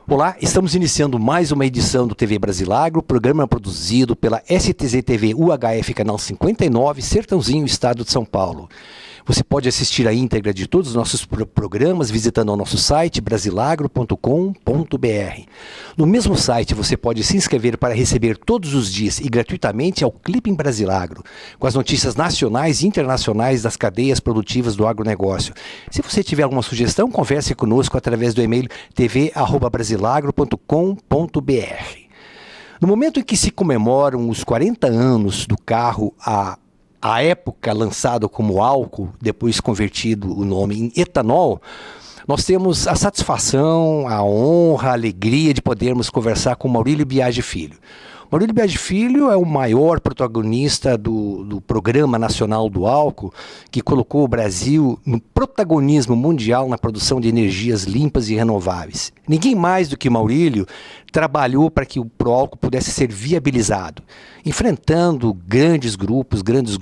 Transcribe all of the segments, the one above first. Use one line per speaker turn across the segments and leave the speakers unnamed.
Olá, estamos iniciando mais uma edição do TV Brasilagro, programa produzido pela STZ TV UHF Canal 59, Sertãozinho, Estado de São Paulo. Você pode assistir a íntegra de todos os nossos programas visitando o nosso site brasilagro.com.br. No mesmo site você pode se inscrever para receber todos os dias e gratuitamente ao Clipe em Brasilagro, com as notícias nacionais e internacionais das cadeias produtivas do agronegócio. Se você tiver alguma sugestão, converse conosco através do e-mail tv@brasilagro.com.br. No momento em que se comemoram os 40 anos do carro à época lançado como álcool, depois convertido o nome em etanol, nós temos a satisfação, a honra, a alegria de podermos conversar com Maurílio Biagi Filho. Maurílio Biagi Filho é o maior protagonista do Programa Nacional do Álcool, que colocou o Brasil no protagonismo mundial na produção de energias limpas e renováveis. Ninguém mais do que Maurílio trabalhou para que o Proálcool pudesse ser viabilizado, enfrentando grandes grupos, grandes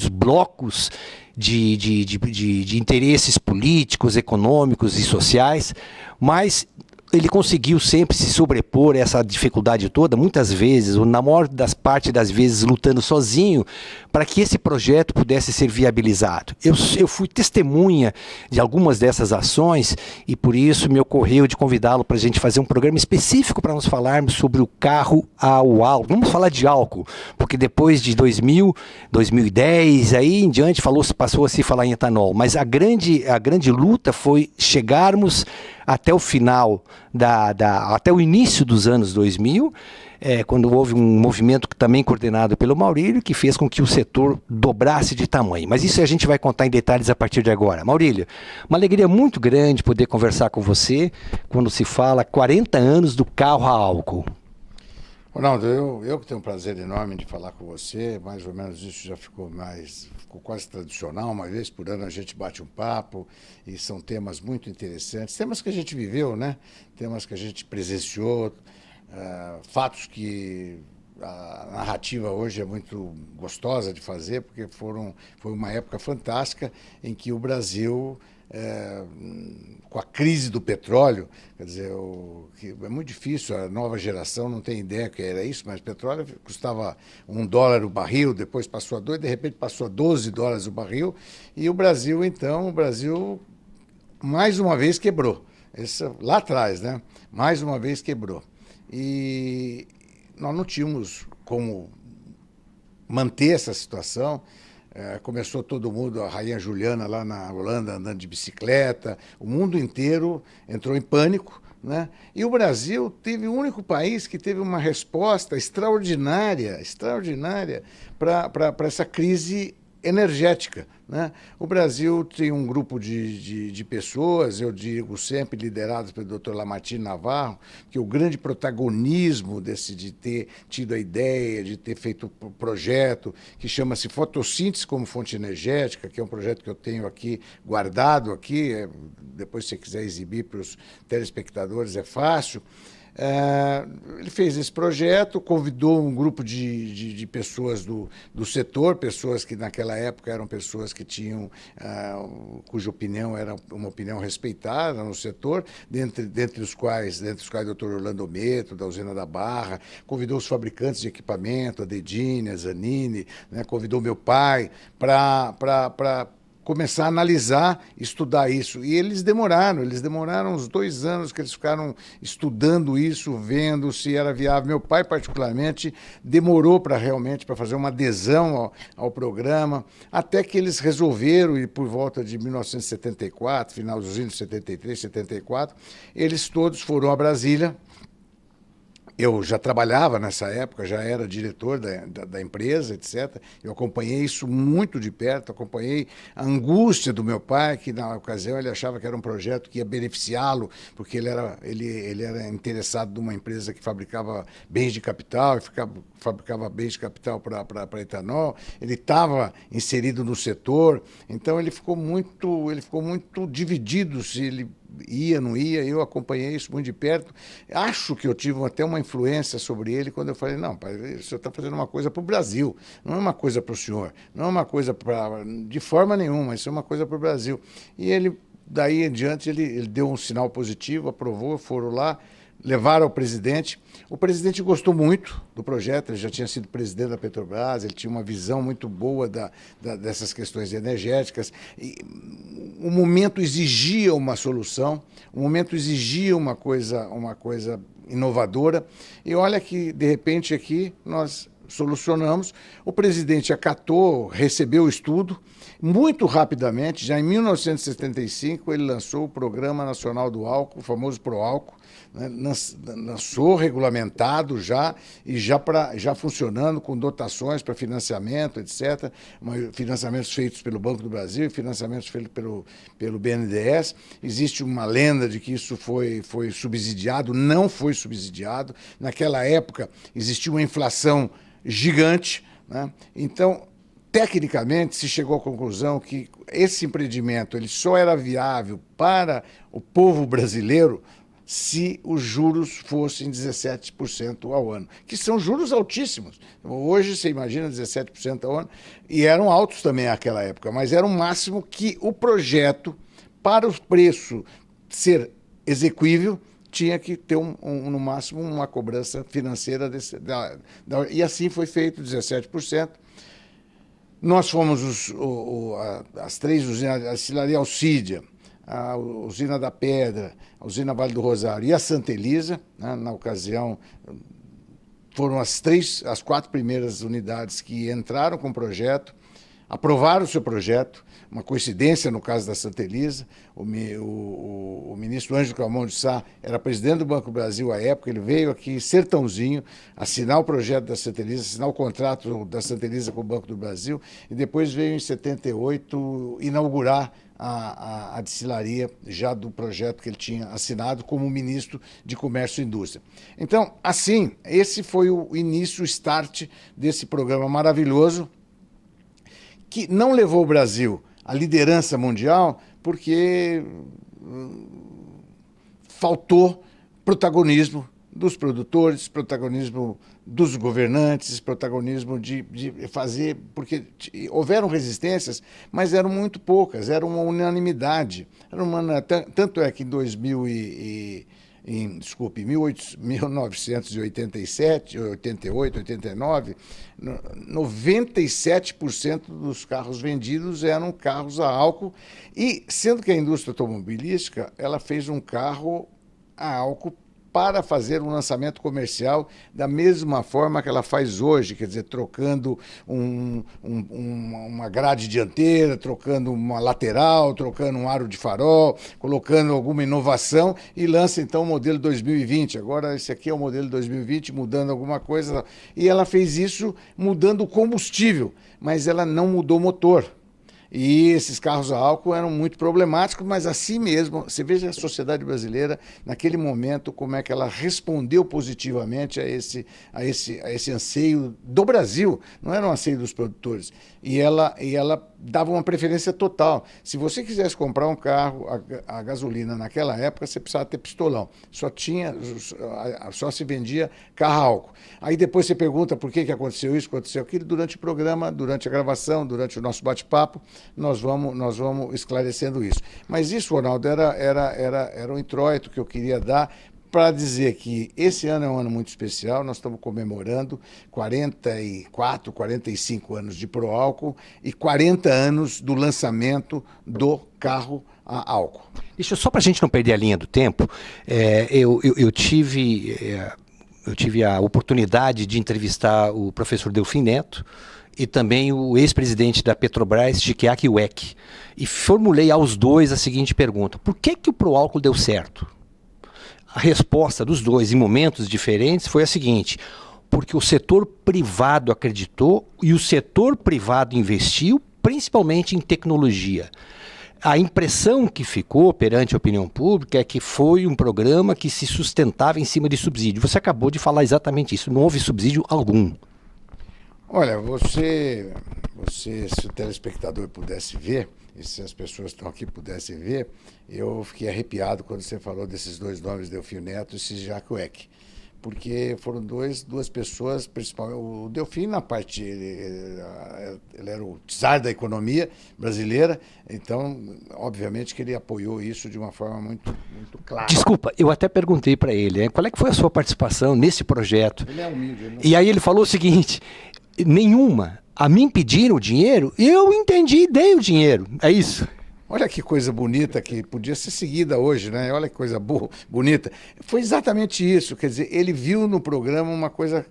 blocos de interesses políticos, econômicos e sociais, mas ele conseguiu sempre se sobrepor a essa dificuldade toda, muitas vezes, ou na maior parte das vezes, lutando sozinho, para que esse projeto pudesse ser viabilizado. Eu fui testemunha de algumas dessas ações e por isso me ocorreu de convidá-lo para a gente fazer um programa específico para nós falarmos sobre o carro ao álcool. Vamos falar de álcool, porque depois de 2000, 2010, aí em diante passou a se falar em etanol, mas a grande luta foi chegarmos até o final, até o início dos anos 2000, quando houve um movimento também coordenado pelo Maurílio, que fez com que o setor dobrasse de tamanho. Mas isso a gente vai contar em detalhes a partir de agora. Maurílio, uma alegria muito grande poder conversar com você quando se fala 40 anos do carro a álcool.
Ronaldo, eu que tenho um prazer enorme de falar com você, mais ou menos isso já ficou quase tradicional, uma vez por ano a gente bate um papo e são temas muito interessantes, temas que a gente viveu, né? Temas que a gente presenciou, fatos que a narrativa hoje é muito gostosa de fazer, porque foi uma época fantástica em que o Brasil, com a crise do petróleo, quer dizer, é muito difícil, a nova geração não tem ideia que era isso, mas petróleo custava $1 o barril, depois passou a $2, de repente passou a $12 o barril, e o Brasil mais uma vez quebrou. Lá atrás, né? Mais uma vez quebrou. E nós não tínhamos como manter essa situação. Começou todo mundo, a Rainha Juliana lá na Holanda andando de bicicleta, o mundo inteiro entrou em pânico, né? E o Brasil teve o único país que teve uma resposta extraordinária para essa crise energética, né? O Brasil tem um grupo de pessoas, eu digo sempre, liderados pelo Dr. Lamartine Navarro, que o grande protagonismo de ter tido a ideia, de ter feito o projeto, que chama-se Fotossíntese como Fonte Energética, que é um projeto que eu tenho aqui guardado, aqui, depois se você quiser exibir para os telespectadores é fácil. Ele fez esse projeto, convidou um grupo de pessoas do setor, pessoas que naquela época eram pessoas que tinham, cuja opinião era uma opinião respeitada no setor, dentre os quais o Dr. Orlando Meto, da usina da Barra, convidou os fabricantes de equipamento, a Dedini, a Zanini, né, convidou meu pai para começar a analisar, estudar isso. E eles demoraram uns 2 anos que eles ficaram estudando isso, vendo se era viável. Meu pai, particularmente, demorou para fazer uma adesão ao programa, até que eles resolveram, e por volta de 1974, finalzinho de 73, 74, eles todos foram a Brasília. Eu já trabalhava nessa época, já era diretor da empresa, etc. Eu acompanhei isso muito de perto, acompanhei a angústia do meu pai, que na ocasião ele achava que era um projeto que ia beneficiá-lo, porque ele era interessado numa empresa que fabricava bens de capital, fabricava bens de capital para etanol. Ele estava inserido no setor, então ele ficou muito dividido se ele ia, não ia. Eu acompanhei isso muito de perto. Acho que eu tive até uma influência sobre ele quando eu falei, não, pai, o senhor está fazendo uma coisa para o Brasil, não é uma coisa para o senhor, não é uma coisa de forma nenhuma, isso é uma coisa para o Brasil. E ele daí em diante ele deu um sinal positivo, aprovou, foram lá, levaram ao presidente. O presidente gostou muito do projeto, ele já tinha sido presidente da Petrobras, ele tinha uma visão muito boa dessas questões energéticas. E o momento exigia uma solução, o momento exigia uma coisa inovadora. E olha que, de repente, aqui nós solucionamos. O presidente acatou, recebeu o estudo. Muito rapidamente, já em 1975, ele lançou o Programa Nacional do Álcool, o famoso PROÁLCOL, né? Lançou regulamentado já e já funcionando com dotações para financiamento, etc. Financiamentos feitos pelo Banco do Brasil e financiamentos feitos pelo BNDES. Existe uma lenda de que isso foi subsidiado, não foi subsidiado. Naquela época existia uma inflação gigante, né? Então, tecnicamente, se chegou à conclusão que esse empreendimento ele só era viável para o povo brasileiro se os juros fossem 17% ao ano, que são juros altíssimos. Hoje, você imagina 17% ao ano, e eram altos também naquela época, mas era o máximo que o projeto, para o preço ser exequível, tinha que ter, no máximo, uma cobrança financeira. E assim foi feito, 17%. Nós fomos as três usinas, a destilaria Alcídia, a usina da Pedra, a usina Vale do Rosário e a Santa Elisa, né, na ocasião, foram as 4 primeiras unidades que entraram com o projeto, aprovaram o seu projeto. Uma coincidência no caso da Santa Elisa, o ministro Ângelo Calmon de Sá era presidente do Banco do Brasil à época, ele veio aqui, Sertãozinho, assinar o projeto da Santa Elisa, assinar o contrato da Santa Elisa com o Banco do Brasil, e depois veio em 78 inaugurar a destilaria já do projeto que ele tinha assinado como ministro de Comércio e Indústria. Então, assim, esse foi o início, o start desse programa maravilhoso, que não levou o Brasil à liderança mundial porque faltou protagonismo dos produtores, protagonismo dos governantes, protagonismo de fazer, porque houveram resistências, mas eram muito poucas, era uma unanimidade. Tanto é que em 1987, 88, 89, 97% dos carros vendidos eram carros a álcool, e sendo que a indústria automobilística ela fez um carro a álcool para fazer um lançamento comercial da mesma forma que ela faz hoje, quer dizer, trocando uma grade dianteira, trocando uma lateral, trocando um aro de farol, colocando alguma inovação e lança então o modelo 2020. Agora esse aqui é o modelo 2020, mudando alguma coisa. E ela fez isso mudando o combustível, mas ela não mudou o motor. E esses carros a álcool eram muito problemáticos, mas assim mesmo, você veja a sociedade brasileira, naquele momento, como é que ela respondeu positivamente a esse anseio do Brasil, não era um anseio dos produtores. E ela dava uma preferência total. Se você quisesse comprar um carro a gasolina naquela época, você precisava ter pistolão. Só se vendia carro a álcool. Aí depois você pergunta por que aconteceu isso, aconteceu aquilo. Durante o programa, durante a gravação, durante o nosso bate-papo, nós vamos esclarecendo isso. Mas isso, Ronaldo, era um introito que eu queria dar para dizer que esse ano é um ano muito especial. Nós estamos comemorando 44, 45 anos de PROÁLCOL e 40 anos do lançamento do carro a álcool.
Deixa só para a gente não perder a linha do tempo, eu tive a oportunidade de entrevistar o professor Delfim Neto e também o ex-presidente da Petrobras, Chiquiaque Weck, e formulei aos dois a seguinte pergunta: por que o PROÁLCOL deu certo? A resposta dos dois, em momentos diferentes, foi a seguinte: porque o setor privado acreditou e o setor privado investiu, principalmente em tecnologia. A impressão que ficou perante a opinião pública é que foi um programa que se sustentava em cima de subsídio. Você acabou de falar exatamente isso, não houve subsídio algum.
Olha, se o telespectador pudesse ver, e se as pessoas que estão aqui pudessem ver, eu fiquei arrepiado quando você falou desses dois nomes, Delfim Neto e Chiquiaque Weck. porque foram duas pessoas, principalmente o Delfim na parte, ele era o czar da economia brasileira, então, obviamente que ele apoiou isso de uma forma muito clara.
Desculpa, eu até perguntei para ele, né, qual é que foi a sua participação nesse projeto?
Ele é humilde. Ele não...
E aí ele falou o seguinte, nenhuma. A mim pediram o dinheiro e eu entendi e dei o dinheiro. É isso.
Olha que coisa bonita que podia ser seguida hoje, né? Olha que coisa bonita. Foi exatamente isso, quer dizer, ele viu no programa uma coisa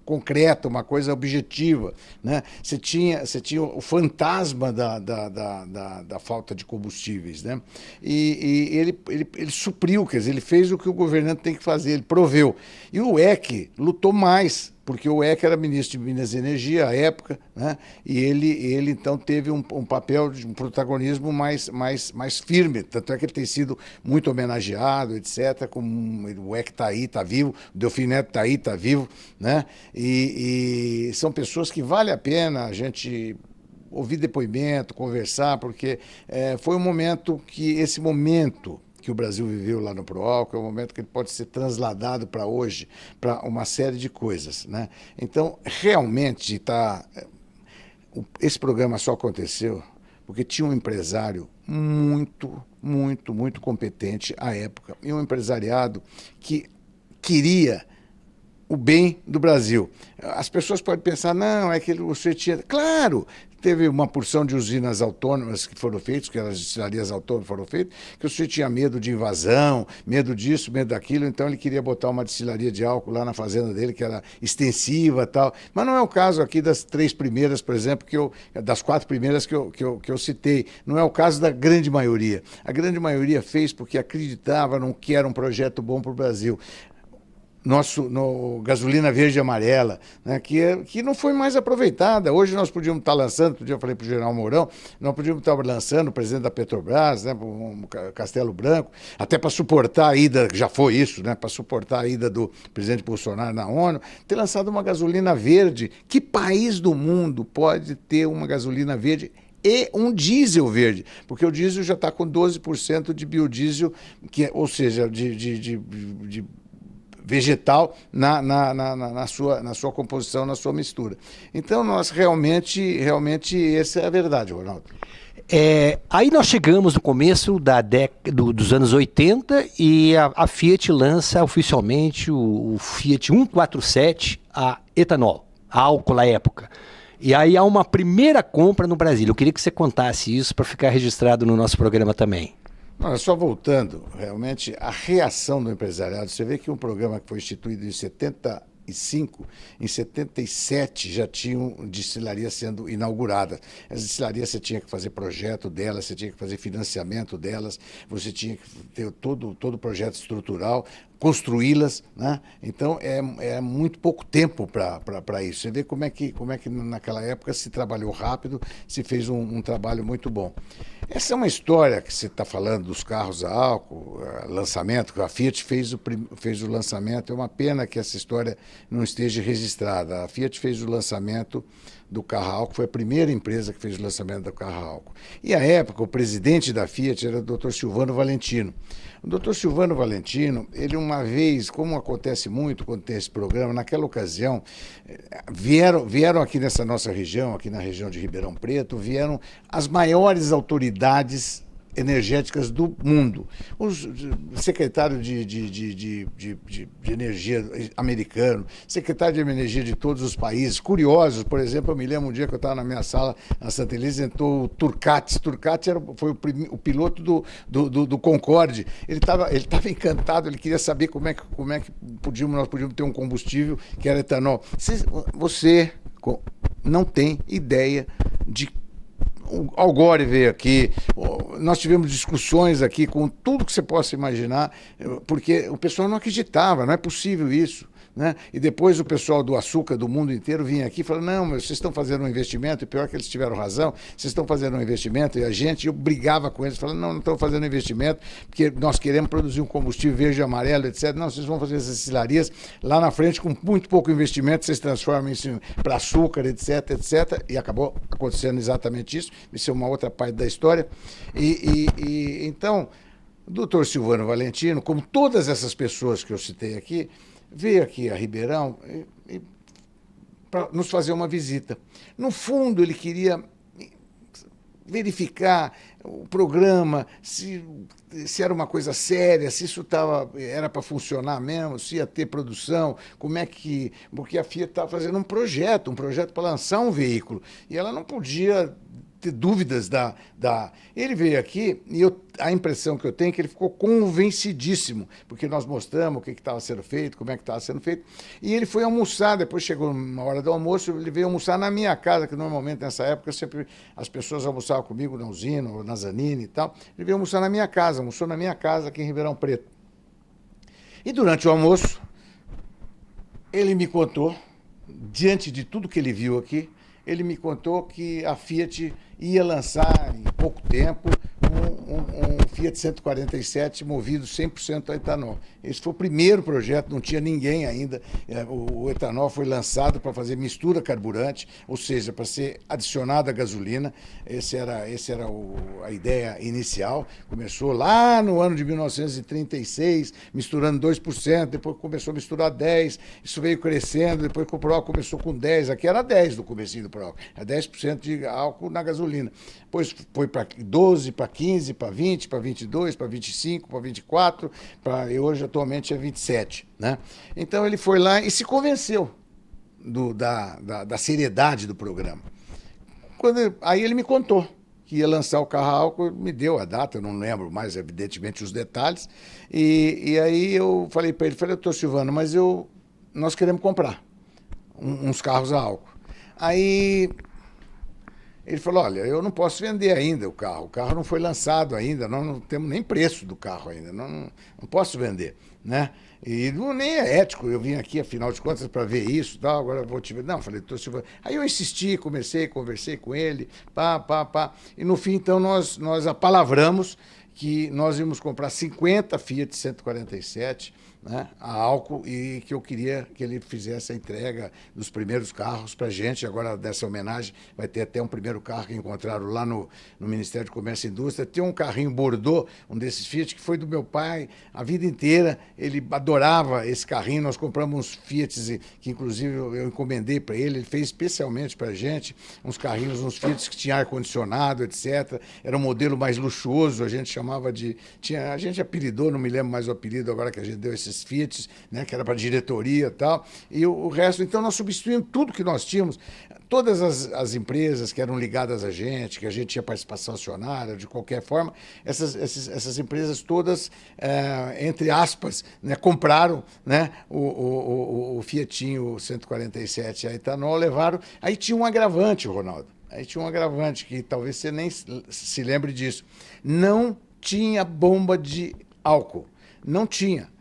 concreta, uma coisa objetiva, né? Você tinha o fantasma da falta de combustíveis, né? E ele supriu, quer dizer, ele fez o que o governante tem que fazer, ele proveu. E o EC lutou mais, porque o EC era ministro de Minas e Energia à época, né? E ele então teve um papel de um protagonismo mais firme, tanto é que ele tem sido muito homenageado, etc. Como o EC está aí, está vivo, o Delfim Neto está aí, está vivo, né? E são pessoas que vale a pena a gente ouvir depoimento, conversar, porque foi um momento esse momento que o Brasil viveu lá no Proálcool, é um momento que ele pode ser transladado para hoje, para uma série de coisas, né? Então, realmente, esse programa só aconteceu porque tinha um empresário muito competente à época, e um empresariado que queria o bem do Brasil. As pessoas podem pensar, não, é que você tinha... Claro, teve uma porção de usinas autônomas que foram feitas, que as destilarias autônomas foram feitas, que o sujeito tinha medo de invasão, medo disso, medo daquilo, então ele queria botar uma destilaria de álcool lá na fazenda dele, que era extensiva e tal. Mas não é o caso aqui das 3 primeiras, por exemplo, das 4 primeiras que eu citei. Não é o caso da grande maioria. A grande maioria fez porque acreditava que era um projeto bom para o Brasil. No gasolina verde e amarela, né, que não foi mais aproveitada. Hoje nós podíamos estar lançando, outro dia eu falei para o General Mourão, nós podíamos estar lançando o presidente da Petrobras, né, o Castelo Branco, até para suportar a ida, já foi isso, né, para suportar a ida do presidente Bolsonaro na ONU, ter lançado uma gasolina verde. Que país do mundo pode ter uma gasolina verde e um diesel verde? Porque o diesel já está com 12% de biodiesel, ou seja, de vegetal na sua composição, na sua mistura. Então, nós realmente essa é a verdade, Ronaldo.
Aí nós chegamos no começo dos anos 80 e a Fiat lança oficialmente o Fiat 147 a etanol, a álcool à época. E aí há uma primeira compra no Brasil. Eu queria que você contasse isso para ficar registrado no nosso programa também.
Não, só voltando, realmente, a reação do empresariado, você vê que um programa que foi instituído em 75, em 77 já tinham destilarias sendo inauguradas. As destilarias você tinha que fazer projeto delas, você tinha que fazer financiamento delas, você tinha que ter todo o projeto estrutural, construí-las, né? Então é muito pouco tempo para isso. Você vê como é que naquela época se trabalhou rápido, se fez um trabalho muito bom. Essa é uma história que você está falando dos carros a álcool, lançamento, a Fiat fez o lançamento. É uma pena que essa história não esteja registrada. A Fiat fez o lançamento do carro a álcool, foi a primeira empresa que fez o lançamento do carro a álcool. E à época, o presidente da Fiat era o Dr. Silvano Valentino. O Dr. Silvano Valentino, ele uma vez, como acontece muito quando tem esse programa, naquela ocasião, vieram aqui nessa nossa região, aqui na região de Ribeirão Preto, vieram as maiores autoridades energéticas do mundo. Os secretários de energia americano, secretário de energia de todos os países, curiosos, por exemplo, eu me lembro um dia que eu estava na minha sala, na Santa Elisa, entrou o Turcati. Turcati foi o piloto do Concorde. Ele estava encantado, ele queria saber como é que nós podíamos ter um combustível que era etanol. Você não tem ideia de... O Al Gore veio aqui, nós tivemos discussões aqui com tudo que você possa imaginar, porque o pessoal não acreditava, não é possível isso, né? E depois o pessoal do açúcar do mundo inteiro vinha aqui e falava, não, mas vocês estão fazendo um investimento, e pior que eles tiveram razão, vocês estão fazendo um investimento, e eu brigava com eles, falando, não estão fazendo investimento, porque nós queremos produzir um combustível verde e amarelo, etc. Não, vocês vão fazer essas destilarias lá na frente, com muito pouco investimento, vocês transformam isso para açúcar, etc, etc. E acabou acontecendo exatamente isso. Isso é uma outra parte da história. Então, o doutor Silvano Valentino, como todas essas pessoas que eu citei aqui, veio aqui a Ribeirão para nos fazer uma visita. No fundo, ele queria verificar o programa, se era uma coisa séria, se isso era para funcionar mesmo, se ia ter produção, como é que... Porque a Fiat estava fazendo um projeto para lançar um veículo, e ela não podia ter dúvidas Ele veio aqui e a impressão que eu tenho é que ele ficou convencidíssimo, porque nós mostramos o que estava sendo feito, como é que estava sendo feito, e ele foi almoçar, depois chegou na hora do almoço, ele veio almoçar na minha casa, que normalmente nessa época as pessoas almoçavam comigo na usina, ou na Zanini e tal, ele veio almoçar na minha casa, almoçou na minha casa aqui em Ribeirão Preto. E durante o almoço, ele me contou, diante de tudo que ele viu aqui, ele me contou que a Fiat ia lançar em pouco tempo um Fiat 147 movido 100% a etanol. Esse foi o primeiro projeto, não tinha ninguém ainda. O etanol foi lançado para fazer mistura carburante, ou seja, para ser adicionado à gasolina. Essa era a ideia inicial. Começou lá no ano de 1936, misturando 2%, depois começou a misturar 10%, isso veio crescendo, depois o Proálcool começou com 10%, aqui era 10% do comecinho do Proálcool, era 10% de álcool na gasolina. Depois foi para 12%, para 15%, para 20%, para 22%, para 25%, para 24%, e hoje atualmente é 27%. Né? Então ele foi lá e se convenceu da seriedade do programa. Aí ele me contou que ia lançar o carro a álcool, me deu a data, eu não lembro mais, evidentemente, os detalhes, e aí eu falei para ele, doutor Silvano, mas nós queremos comprar uns carros a álcool. Aí ele falou, olha, eu não posso vender ainda o carro não foi lançado ainda, nós não temos nem preço do carro ainda, não posso vender, né? E nem é ético, eu vim aqui, afinal de contas, para ver isso, tal, agora eu vou te ver. Não, falei, aí eu insisti, conversei com ele, e no fim, então, nós apalavramos que nós íamos comprar 50 Fiat 147, né, a álcool, e que eu queria que ele fizesse a entrega dos primeiros carros para a gente. Agora, dessa homenagem, vai ter até um primeiro carro que encontraram lá no Ministério do Comércio e Indústria. Tem um carrinho Bordeaux, um desses Fiat, que foi do meu pai a vida inteira. Ele adorava esse carrinho. Nós compramos uns Fiat que, inclusive, eu encomendei para ele. Ele fez especialmente para a gente uns carrinhos, uns Fiat que tinham ar-condicionado, etc. Era um modelo mais luxuoso, a gente chamava de... a gente apelidou, não me lembro mais o apelido agora que a gente deu esses Fiat, né, que era para diretoria e tal, e o resto, então nós substituímos tudo que nós tínhamos, todas as empresas que eram ligadas a gente, que a gente tinha participação acionária, de qualquer forma, essas empresas todas, entre aspas, né, compraram, né, o Fiatinho 147 a etanol, levaram, aí tinha um agravante, Ronaldo, que talvez você nem se lembre disso, não tinha bomba de álcool, não tinha.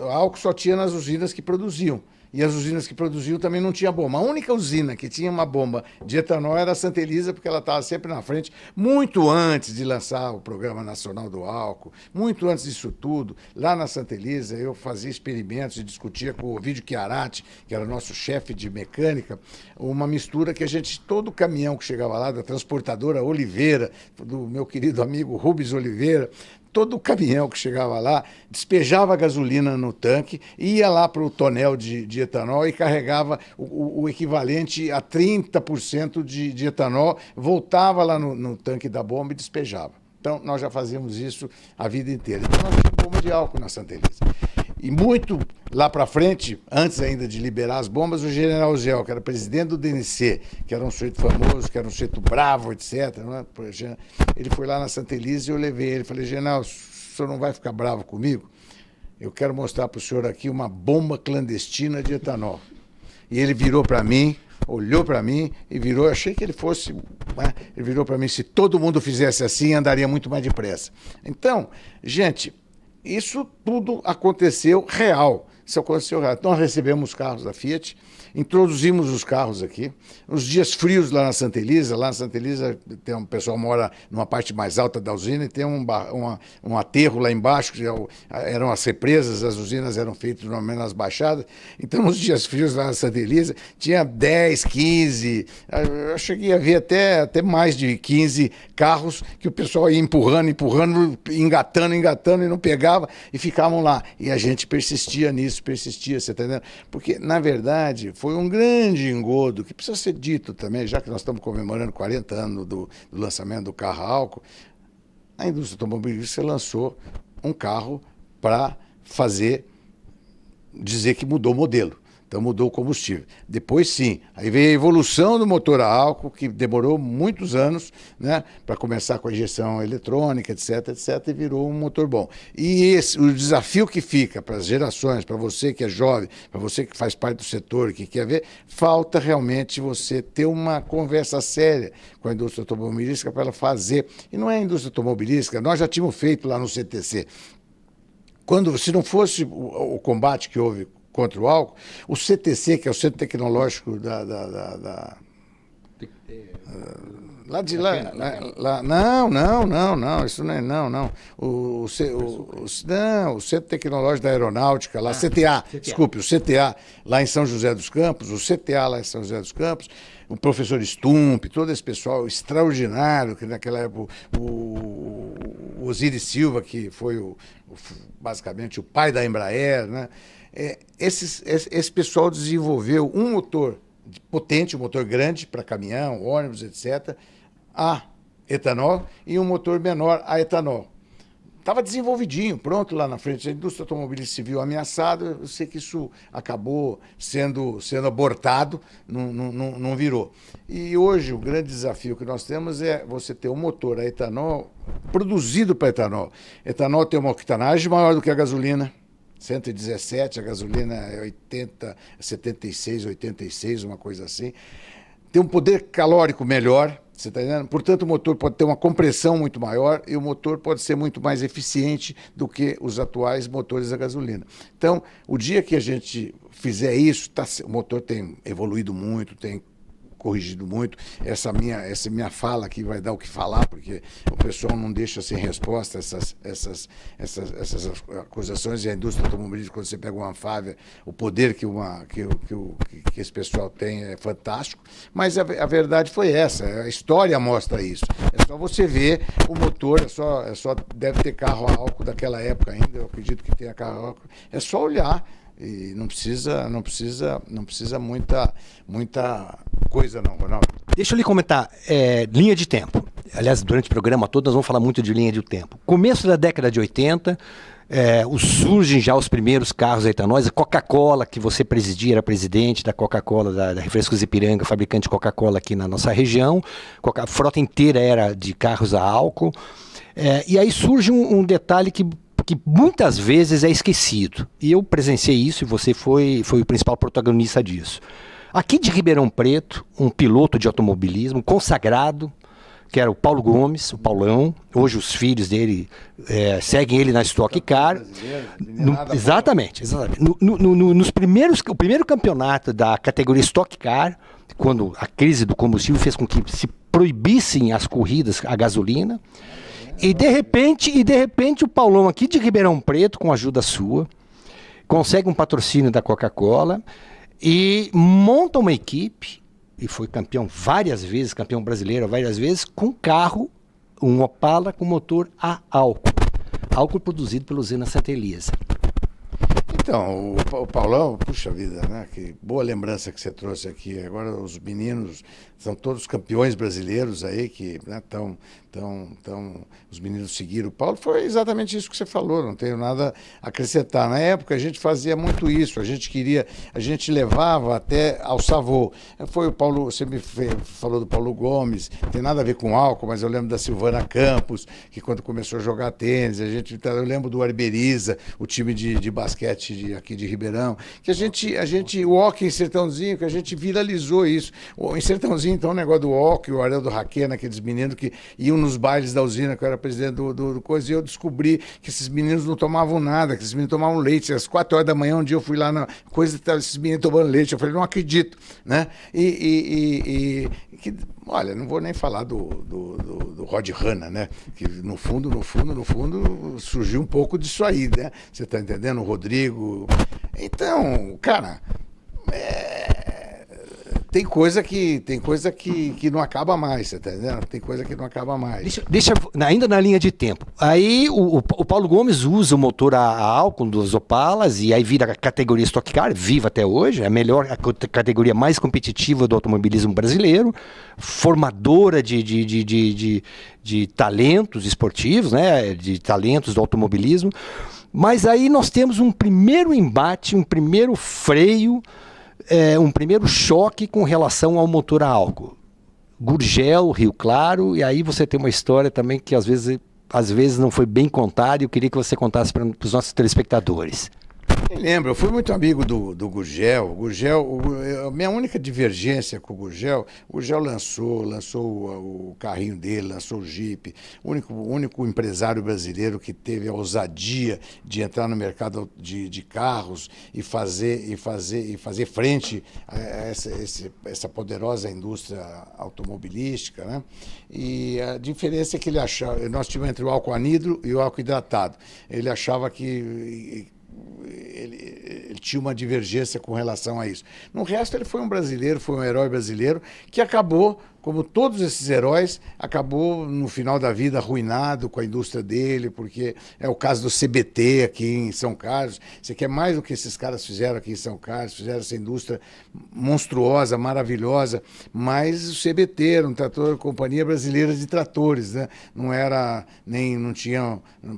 O álcool só tinha nas usinas que produziam. E as usinas que produziam também não tinha bomba. A única usina que tinha uma bomba de etanol era a Santa Elisa, porque ela estava sempre na frente, muito antes de lançar o Programa Nacional do Álcool, muito antes disso tudo. Lá na Santa Elisa, eu fazia experimentos e discutia com o Ovidio Chiarati, que era nosso chefe de mecânica, uma mistura que todo caminhão que chegava lá, da transportadora Oliveira, do meu querido amigo Rubens Oliveira, todo o caminhão que chegava lá despejava gasolina no tanque, ia lá para o tonel de etanol e carregava o equivalente a 30% de etanol, voltava lá no tanque da bomba e despejava. Então, nós já fazíamos isso a vida inteira. Então, nós tínhamos bomba de álcool na Santa Elisa. E muito lá para frente, antes ainda de liberar as bombas, o General Gel, que era presidente do DNC, que era um sujeito famoso, que era um sujeito bravo, etc., né? Ele foi lá na Santa Elisa e eu levei ele. Falei, General, o senhor não vai ficar bravo comigo? Eu quero mostrar para o senhor aqui uma bomba clandestina de etanol. E ele virou para mim, olhou para mim e virou, achei que ele fosse, né? Ele virou para mim, se todo mundo fizesse assim, andaria muito mais depressa. Então, gente, isso tudo aconteceu real. Isso aconteceu real. Nós recebemos os carros da Fiat, introduzimos os carros aqui. Nos dias frios lá na Santa Elisa, tem um pessoal mora numa parte mais alta da usina e tem um aterro lá embaixo, que eram as represas, as usinas eram feitas normalmente nas baixadas. Então, nos dias frios lá na Santa Elisa, tinha 10, 15, eu cheguei a ver até mais de 15 carros que o pessoal ia empurrando, engatando e não pegava e ficavam lá. E a gente persistia nisso. isso persistia, você está entendendo? Porque, na verdade, foi um grande engodo, que precisa ser dito também, já que nós estamos comemorando 40 anos do lançamento do carro a álcool, a indústria automobilística lançou um carro para dizer que mudou o modelo. Então mudou o combustível. Depois sim, aí veio a evolução do motor a álcool, que demorou muitos anos, né, para começar com a injeção eletrônica, etc, etc, e virou um motor bom. E o desafio que fica para as gerações, para você que é jovem, para você que faz parte do setor, que quer ver, falta realmente você ter uma conversa séria com a indústria automobilística para ela fazer. E não é a indústria automobilística, nós já tínhamos feito lá no CTC. Se não fosse o combate que houve contra o álcool, o CTC, que é o Centro Tecnológico lá de lá, não, isso não é, não. O Centro Tecnológico da Aeronáutica, lá, CTA, desculpe, o CTA, lá em São José dos Campos, o CTA lá em São José dos Campos, o professor Stump, todo esse pessoal extraordinário, que naquela época o Osiris Silva, que foi basicamente o pai da Embraer, né? Esse pessoal desenvolveu um motor potente, um motor grande para caminhão, ônibus, etc., a etanol, e um motor menor a etanol. Estava desenvolvidinho, pronto lá na frente. A indústria automobilística se viu ameaçada, eu sei que isso acabou sendo abortado, não virou. E hoje o grande desafio que nós temos é você ter um motor a etanol produzido para etanol. Etanol tem uma octanagem maior do que a gasolina, 117, a gasolina é 80, 76, 86, uma coisa assim. Tem um poder calórico melhor, você está entendendo? Portanto, o motor pode ter uma compressão muito maior e o motor pode ser muito mais eficiente do que os atuais motores a gasolina. Então, o dia que a gente fizer isso, o motor tem evoluído muito, tem corrigido muito. Essa minha fala aqui vai dar o que falar, porque o pessoal não deixa sem resposta essas acusações, e a indústria automobilística, quando você pega uma Anfávia, o poder que esse pessoal tem é fantástico, mas a verdade foi essa, a história mostra isso. É só você ver o motor, deve ter carro a álcool daquela época ainda, eu acredito que tenha carro a álcool, é só olhar. E não precisa muita coisa não, Ronaldo.
Deixa eu lhe comentar, linha de tempo. Aliás, durante o programa todo nós vamos falar muito de linha de tempo. Começo da década de 80, surgem já os primeiros carros a etanol. A Coca-Cola, que você presidia, era presidente da Coca-Cola, da Refrescos Ipiranga, fabricante de Coca-Cola aqui na nossa região. A frota inteira era de carros a álcool. E aí surge um detalhe que muitas vezes é esquecido. E eu presenciei isso e você foi o principal protagonista disso. Aqui de Ribeirão Preto, um piloto de automobilismo consagrado, que era o Paulo Gomes, o Paulão. Hoje os filhos dele seguem ele na Stock Car. Exatamente. O primeiro campeonato da categoria Stock Car, quando a crise do combustível fez com que se proibissem as corridas a gasolina. E de repente o Paulão aqui de Ribeirão Preto, com a ajuda sua, consegue um patrocínio da Coca-Cola e monta uma equipe, e foi campeão várias vezes, campeão brasileiro várias vezes, com carro, um Opala com motor a álcool produzido pela usina Santa Elisa.
Então, o Paulão, puxa vida, né? Que boa lembrança que você trouxe aqui. Agora os meninos são todos campeões brasileiros aí, que os meninos seguiram. O Paulo foi exatamente isso que você falou, não tenho nada a acrescentar. Na época a gente fazia muito isso, a gente levava até ao Savô. Foi o Paulo, você me falou do Paulo Gomes, tem nada a ver com álcool, mas eu lembro da Silvana Campos, que quando começou a jogar tênis, eu lembro do Arberiza, o time de basquete aqui de Ribeirão, que o hockey em Sertãozinho, que a gente viralizou isso. Em Sertãozinho, então, o negócio do hockey, o Arel do Raquena, aqueles meninos que iam nos bailes da usina, que eu era presidente do coisa, e eu descobri que esses meninos não tomavam nada, que esses meninos tomavam leite. Às 4 horas da manhã, um dia eu fui lá na coisa, esses meninos tomando leite. Eu falei, não acredito, né? Olha, não vou nem falar do Rod Hanna, né? Que no fundo, surgiu um pouco disso aí, né? Você está entendendo? O Rodrigo. Então, cara, tem coisa que não acaba mais, você tá entendendo? Tem coisa que não acaba mais.
Ainda na linha de tempo. Aí o Paulo Gomes usa o motor a álcool dos Opalas e aí vira a categoria Stock Car, viva até hoje, é a categoria mais competitiva do automobilismo brasileiro, formadora de talentos esportivos, né? De talentos do automobilismo. Mas aí nós temos um primeiro embate, um primeiro freio, um primeiro choque com relação ao motor a álcool. Gurgel, Rio Claro, e aí você tem uma história também que às vezes não foi bem contada e eu queria que você contasse para os nossos telespectadores.
Eu lembro, eu fui muito amigo do Gurgel. A minha única divergência com o Gurgel lançou o carrinho dele, lançou o Jeep, o único empresário brasileiro que teve a ousadia de entrar no mercado de carros e fazer frente a essa poderosa indústria automobilística, né? E a diferença é que ele achava, nós tínhamos entre o álcool anidro e o álcool hidratado. Ele achava que ele tinha uma divergência com relação a isso. No resto, ele foi um brasileiro, foi um herói brasileiro que acabou, como todos esses heróis, acabou no final da vida arruinado com a indústria dele, porque é o caso do CBT aqui em São Carlos. Você quer mais do que esses caras fizeram aqui em São Carlos, fizeram essa indústria monstruosa, maravilhosa, mas o CBT era um trator, Companhia Brasileira de Tratores, né? Não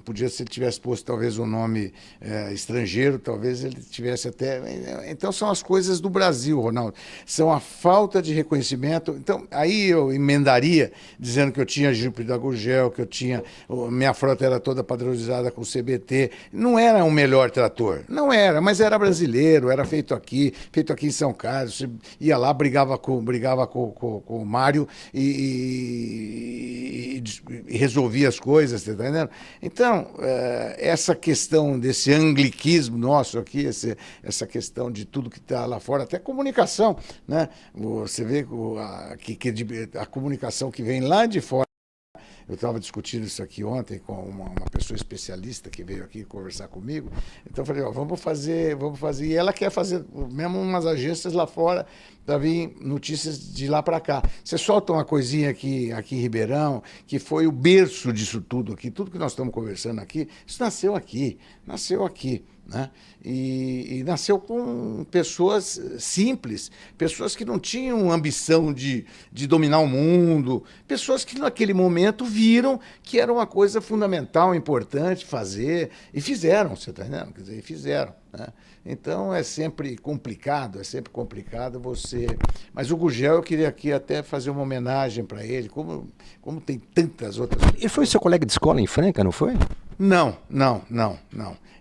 podia, se ele tivesse posto talvez um nome estrangeiro, talvez ele tivesse até... Então são as coisas do Brasil, Ronaldo, são a falta de reconhecimento. Então aí eu emendaria dizendo que eu tinha Jeep da Gurgel, que minha frota era toda padronizada com o CBT. Não era o melhor trator, não era, mas era brasileiro, era feito aqui em São Carlos. Você ia lá, brigava com o Mário e resolvia as coisas, tá entendendo? Então, essa questão desse angliquismo nosso aqui, essa questão de tudo que está lá fora, até comunicação, né? Você vê a comunicação que vem lá de fora. Eu estava discutindo isso aqui ontem com uma pessoa especialista que veio aqui conversar comigo. Então eu falei, vamos fazer. E ela quer fazer mesmo umas agências lá fora para vir notícias de lá para cá. Você solta uma coisinha aqui em Ribeirão, que foi o berço disso tudo aqui. Tudo que nós estamos conversando aqui, isso nasceu aqui. Né? E nasceu com pessoas simples, pessoas que não tinham ambição de dominar o mundo, pessoas que naquele momento viram que era uma coisa fundamental, importante fazer, e fizeram, você está entendendo? Quer dizer, fizeram. Né? Então é sempre complicado você... Mas o Gurgel, eu queria aqui até fazer uma homenagem para ele, como tem tantas outras...
Ele foi seu colega de escola em Franca, não foi?
Não.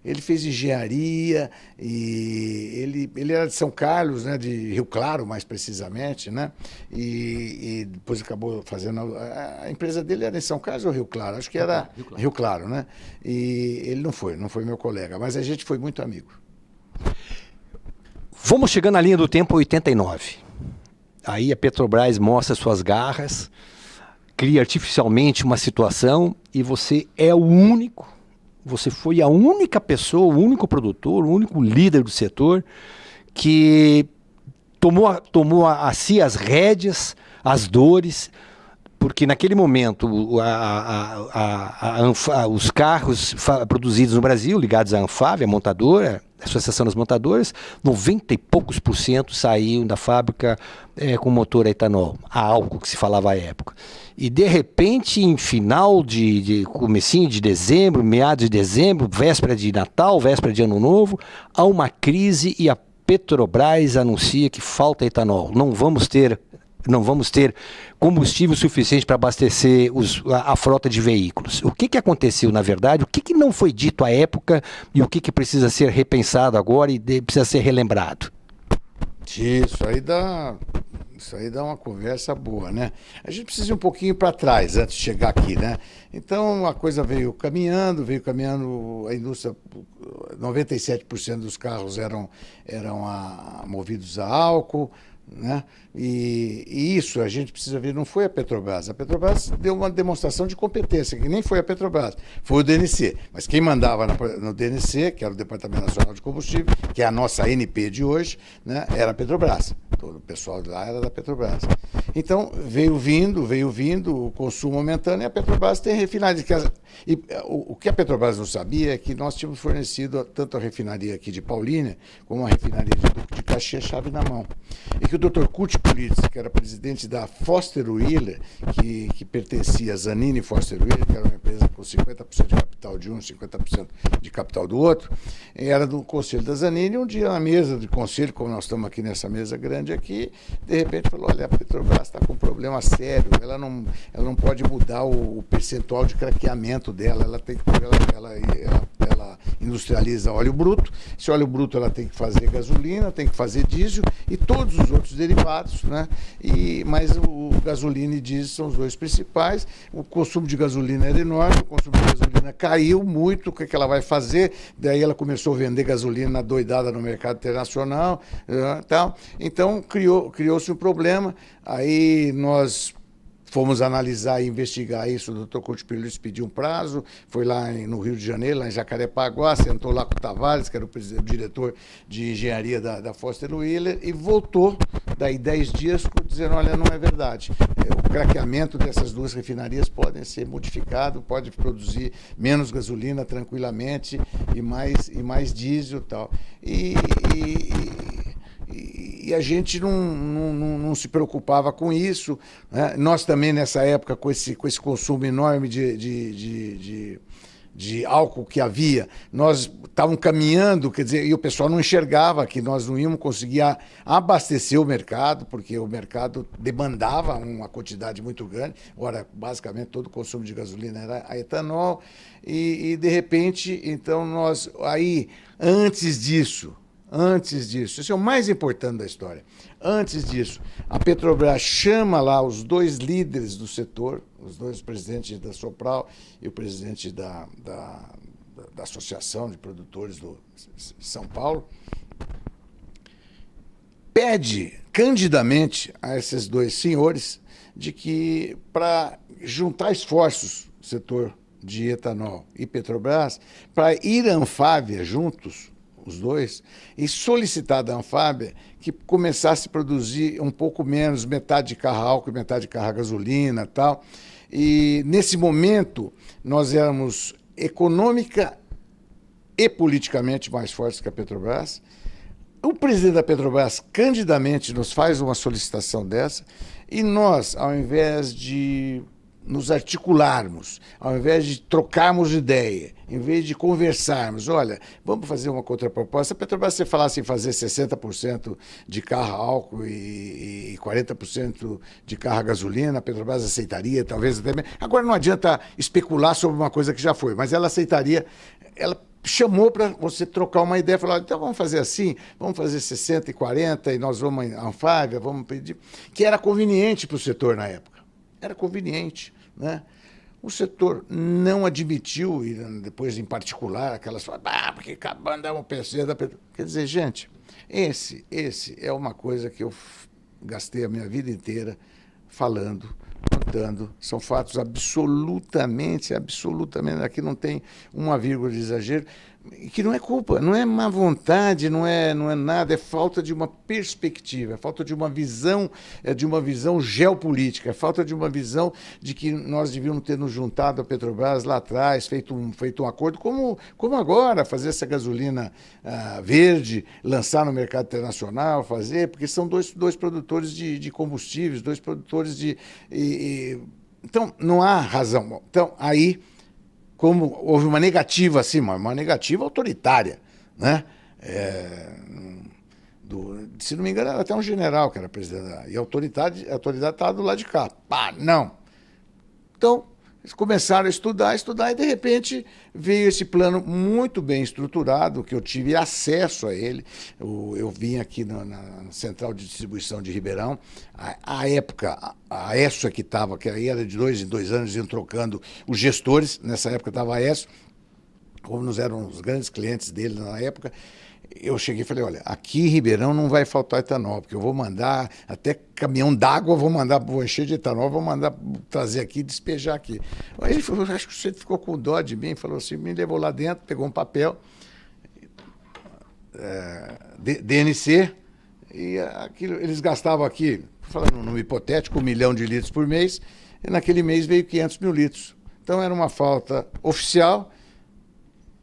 Ele fez engenharia e ele era de São Carlos, né, de Rio Claro, mais precisamente, né? E depois acabou fazendo... A empresa dele era em São Carlos ou Rio Claro? Acho que era Rio Claro, né? E ele não foi meu colega, mas a gente foi muito amigo.
Vamos chegando na linha do tempo 89. Aí a Petrobras mostra suas garras, cria artificialmente uma situação e você foi a única pessoa, o único produtor, o único líder do setor que tomou a si as rédeas, as dores, porque naquele momento os carros produzidos no Brasil, ligados à Anfávia, a montadora, a Associação das Montadoras, 90 e poucos % saíam da fábrica com motor a etanol, a álcool que se falava à época. E de repente, em final comecinho de dezembro, meados de dezembro, véspera de Natal, véspera de Ano Novo, há uma crise e a Petrobras anuncia que falta etanol. Não vamos ter combustível suficiente para abastecer a frota de veículos. O que aconteceu, na verdade? O que não foi dito à época e o que precisa ser repensado agora e precisa ser relembrado?
Isso aí dá uma conversa boa, né? A gente precisa ir um pouquinho para trás antes de chegar aqui, né? Então a coisa veio caminhando, a indústria, 97% dos carros eram movidos a álcool, né? E isso a gente precisa ver, não foi a Petrobras. A Petrobras deu uma demonstração de competência, que nem foi a Petrobras, foi o DNC. Mas quem mandava no DNC, que era o Departamento Nacional de Combustível, que é a nossa ANP de hoje, né, era a Petrobras. Todo o pessoal de lá era da Petrobras. Então, veio vindo, o consumo aumentando, e a Petrobras tem refinaria. E o que a Petrobras não sabia é que nós tínhamos fornecido tanto a refinaria aqui de Paulínia, como a refinaria de Caxias, chave na mão. E que o Dr. Kurt Pulitz, que era presidente da Foster Wheeler, que pertencia a Zanini Foster Wheeler, que era uma empresa com 50% de capital de um, 50% de capital do outro, era do conselho da Zanini. Um dia, na mesa de conselho, como nós estamos aqui nessa mesa grande aqui, de repente falou: olha, a Petrobras está com um problema sério, ela não pode mudar o percentual de craqueamento dela, ela industrializa óleo bruto, esse óleo bruto ela tem que fazer gasolina, tem que fazer diesel e todos os outros derivados, né? Mas o gasolina e diesel são os dois principais. O consumo de gasolina era enorme, o consumo de gasolina caiu muito. O que ela vai fazer? Daí ela começou a vender gasolina doidada no mercado internacional, tal. Então criou-se um problema. Aí nós fomos analisar e investigar isso. O Dr. Couto Pires pediu um prazo, foi lá no Rio de Janeiro, lá em Jacarepaguá, sentou lá com o Tavares, que era o diretor de engenharia da Foster Wheeler, e voltou, daí 10 dias, dizendo: olha, não é verdade. O craqueamento dessas duas refinarias podem ser modificado, pode produzir menos gasolina tranquilamente e mais diesel e tal. E a gente não se preocupava com isso, né? Nós também, nessa época, com esse consumo enorme de álcool que havia, nós estávamos caminhando, quer dizer, e o pessoal não enxergava que nós não íamos conseguir abastecer o mercado, porque o mercado demandava uma quantidade muito grande. Ora, basicamente, todo o consumo de gasolina era a etanol, e de repente, então, nós, aí, antes disso, isso é o mais importante da história. Antes disso, a Petrobras chama lá os dois líderes do setor, os dois presidentes da Sopral e o presidente da Associação de Produtores do São Paulo, pede candidamente a esses dois senhores de que, para juntar esforços, o setor de etanol e Petrobras, para ir à Anfávia juntos, os dois, e solicitar da Anfávia que começasse a produzir um pouco menos, metade de carro álcool e metade de carro a gasolina e tal. E, nesse momento, nós éramos econômica e politicamente mais fortes que a Petrobras. O presidente da Petrobras, candidamente, nos faz uma solicitação dessa, e nós, ao invés de nos articularmos, ao invés de trocarmos ideia, em vez de conversarmos, olha, vamos fazer uma contraproposta. A Petrobras, se falasse em fazer 60% de carro a álcool e 40% de carro a gasolina, a Petrobras aceitaria, talvez até mesmo. Agora, não adianta especular sobre uma coisa que já foi, mas ela aceitaria. Ela chamou para você trocar uma ideia, falou: então vamos fazer assim, vamos fazer 60 e 40 e nós vamos à Anfávia, vamos pedir, que era conveniente para o setor na época. Era conveniente, né? O setor não admitiu, e depois, em particular, aquelas falas: porque acabando é um PC da Petrobras. Quer dizer, gente, esse é uma coisa que eu gastei a minha vida inteira falando, contando. São fatos absolutamente, aqui não tem uma vírgula de exagero, que não é culpa, não é má vontade, não é nada, é falta de uma perspectiva, é falta de uma visão, geopolítica, é falta de uma visão de que nós devíamos ter nos juntado a Petrobras lá atrás, feito um acordo, como agora, fazer essa gasolina verde, lançar no mercado internacional, porque são dois produtores de combustíveis, dois produtores de... Então, não há razão. Então, aí, como houve uma negativa, assim, uma negativa autoritária, né? Se não me engano, era até um general que era presidente, e a autoridade estava do lado de cá. Não. Então, eles começaram a estudar, e de repente veio esse plano muito bem estruturado, que eu tive acesso a ele. Eu vim aqui na Central de Distribuição de Ribeirão. À época, a ESSO que estava, que aí era de 2 em 2 anos, iam trocando os gestores. Nessa época estava a ESSO, como nós éramos os grandes clientes dele na época. Eu cheguei e falei: olha, aqui em Ribeirão não vai faltar etanol, porque eu vou mandar até caminhão d'água, vou encher de etanol, vou mandar trazer aqui e despejar aqui. Aí ele falou: acho que você ficou com dó de mim, falou assim, me levou lá dentro, pegou um papel, DNC, E aquilo, eles gastavam aqui, falando num hipotético, 1 milhão de litros por mês, e naquele mês veio 500 mil litros. Então era uma falta oficial,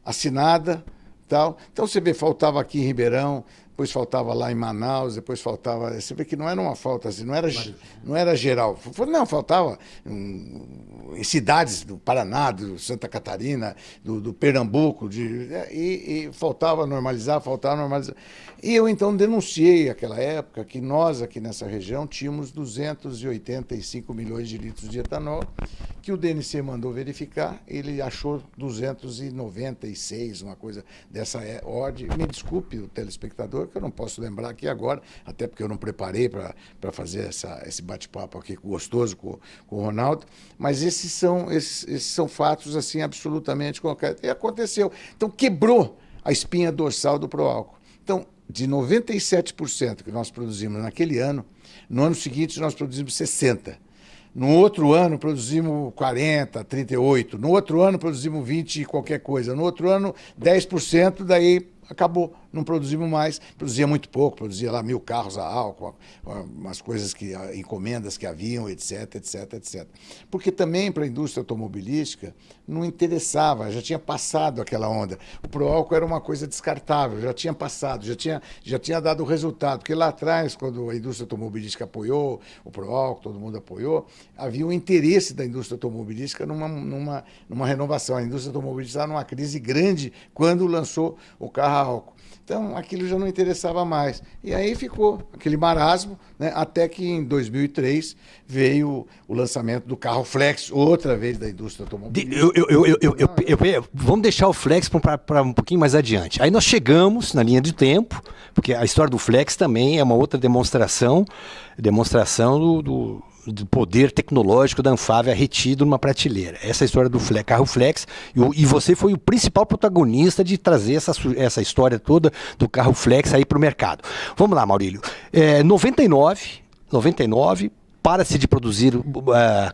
assinada, tal. Então você vê, faltava aqui em Ribeirão, depois faltava lá em Manaus, depois faltava... Você vê que não era uma falta assim, não era geral. Não, faltava em cidades do Paraná, do Santa Catarina, do Pernambuco, e faltava normalizar. E eu então denunciei naquela época que nós aqui nessa região tínhamos 285 milhões de litros de etanol, que o DNC mandou verificar, ele achou 296, uma coisa dessa ordem. Me desculpe o telespectador, que eu não posso lembrar aqui agora, até porque eu não preparei para fazer esse bate-papo aqui gostoso com o Ronaldo, mas esses são fatos assim absolutamente concretos. E aconteceu. Então quebrou a espinha dorsal do Proálcool. Então, de 97% que nós produzimos naquele ano, no ano seguinte nós produzimos 60%. No outro ano produzimos 40, 38. No outro ano produzimos 20 e qualquer coisa. No outro ano 10%, daí acabou. Não produzimos mais. Produzia muito pouco, produzia lá 1.000 carros a álcool, umas coisas encomendas que haviam, etc, etc, etc. Porque também para a indústria automobilística não interessava, já tinha passado aquela onda. O Proálcool era uma coisa descartável, já tinha passado, já tinha dado resultado. Porque lá atrás, quando a indústria automobilística apoiou o Proálcool, todo mundo apoiou, havia um interesse da indústria automobilística numa renovação. A indústria automobilística estava numa crise grande quando lançou o carro a álcool. Então, aquilo já não interessava mais. E aí ficou aquele marasmo, né? Até que em 2003 veio o lançamento do carro Flex, outra vez da indústria automobilística.
Vamos deixar o Flex para um pouquinho mais adiante. Aí nós chegamos na linha de tempo, porque a história do Flex também é uma outra demonstração do poder tecnológico da Anfávia retido numa prateleira. Essa é a história do carro Flex, e você foi o principal protagonista de trazer essa história toda do carro Flex aí para o mercado. Vamos lá, Maurílio. 99, para-se de produzir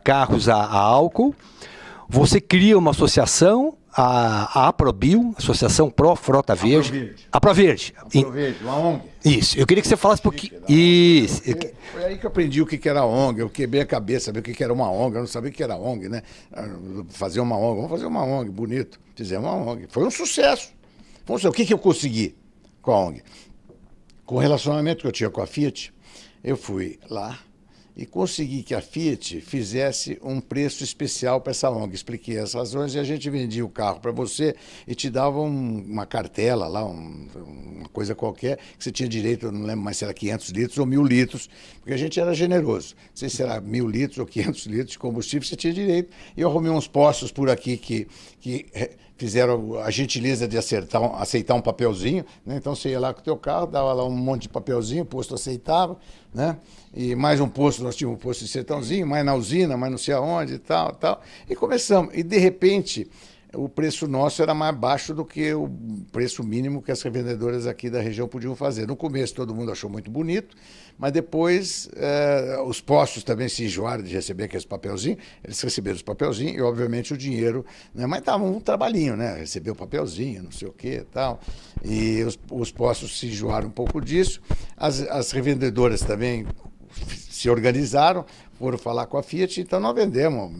carros a álcool, você cria uma associação, a Aprobio, Associação Pro Frota Verde. Aproverde,
uma ONG.
Isso, eu queria que você falasse um pouquinho. Isso.
Foi aí que eu aprendi o que era ONG, eu quebrei a cabeça, saber o que era uma ONG, eu não sabia o que era ONG, né? Fazer uma ONG, vamos fazer uma ONG, bonito. Fizemos uma ONG, foi um sucesso. O que eu consegui com a ONG? Com o relacionamento que eu tinha com a Fiat, eu fui lá e consegui que a Fiat fizesse um preço especial para essa ONG. Expliquei as razões e a gente vendia o carro para você e te dava uma cartela lá, uma coisa qualquer, que você tinha direito, eu não lembro mais se era 500 litros ou 1.000 litros, porque a gente era generoso. Não sei se era 1.000 litros ou 500 litros de combustível, você tinha direito. E eu arrumei uns postos por aqui que fizeram a gentileza de aceitar um papelzinho, né? Então você ia lá com o teu carro, dava lá um monte de papelzinho, o posto aceitava, né? E mais um posto, nós tínhamos um posto de Sertãozinho, mais na usina, mais não sei aonde e tal. E começamos. E de repente, o preço nosso era mais baixo do que o preço mínimo que as revendedoras aqui da região podiam fazer. No começo todo mundo achou muito bonito, mas depois os postos também se enjoaram de receber aqueles papelzinhos. Eles receberam os papelzinhos e, obviamente, o dinheiro, né? Mas estava um trabalhinho, né? Receber o papelzinho, não sei o quê e tal. E os postos se enjoaram um pouco disso. As revendedoras também se organizaram, foram falar com a Fiat, então nós vendemos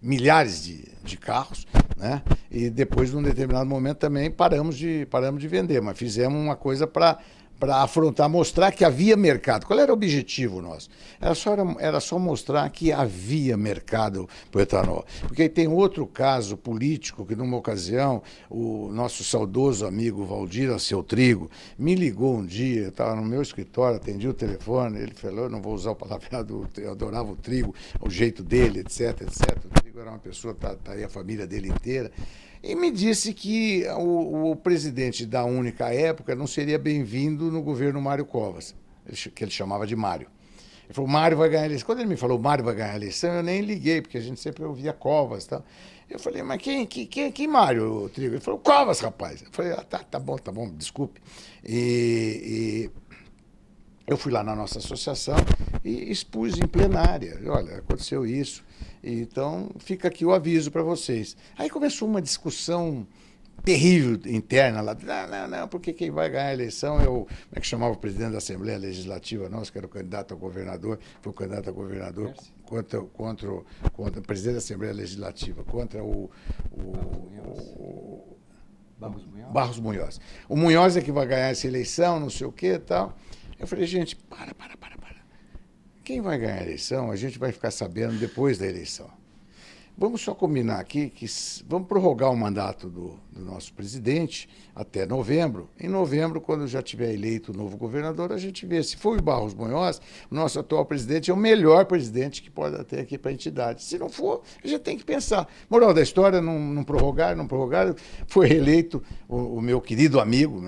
milhares de carros, né? E depois, num determinado momento, também paramos de vender, mas fizemos uma coisa para afrontar, mostrar que havia mercado. Qual era o objetivo nosso? Era só mostrar que havia mercado para o etanol. Porque aí tem outro caso político que, numa ocasião, o nosso saudoso amigo Valdir Seu Trigo me ligou um dia, eu estava no meu escritório, atendi o telefone, ele falou, eu não vou usar o palavreado, eu adorava o Trigo, o jeito dele, etc, etc. O Trigo era uma pessoa, tá aí a família dele inteira. E me disse que o presidente da única época não seria bem-vindo no governo Mário Covas, que ele chamava de Mário. Ele falou, Mário vai ganhar a eleição. Quando ele me falou, Mário vai ganhar a eleição, eu nem liguei, porque a gente sempre ouvia Covas. Tá? Eu falei, mas quem Mário, Trigo? Ele falou, Covas, rapaz. Eu falei, tá bom, desculpe. E eu fui lá na nossa associação e expus em plenária. Olha, aconteceu isso. Então, fica aqui o aviso para vocês. Aí começou uma discussão terrível interna lá. Não, porque quem vai ganhar a eleição é o... Como é que chamava o presidente da Assembleia Legislativa nosso, que era o candidato a governador, foi o candidato a governador contra o presidente da Assembleia Legislativa, contra o Barros Munhoz. O Munhoz é que vai ganhar essa eleição, não sei o que e tal. Eu falei, gente, para. Quem vai ganhar a eleição, a gente vai ficar sabendo depois da eleição. Vamos só combinar aqui que vamos prorrogar o mandato do nosso presidente até novembro. Em novembro, quando já tiver eleito o novo governador, a gente vê. Se for o Barros Munhoz, o nosso atual presidente é o melhor presidente que pode ter aqui para a entidade. Se não for, a gente tem que pensar. Moral da história, não prorrogaram. Foi reeleito o meu querido amigo,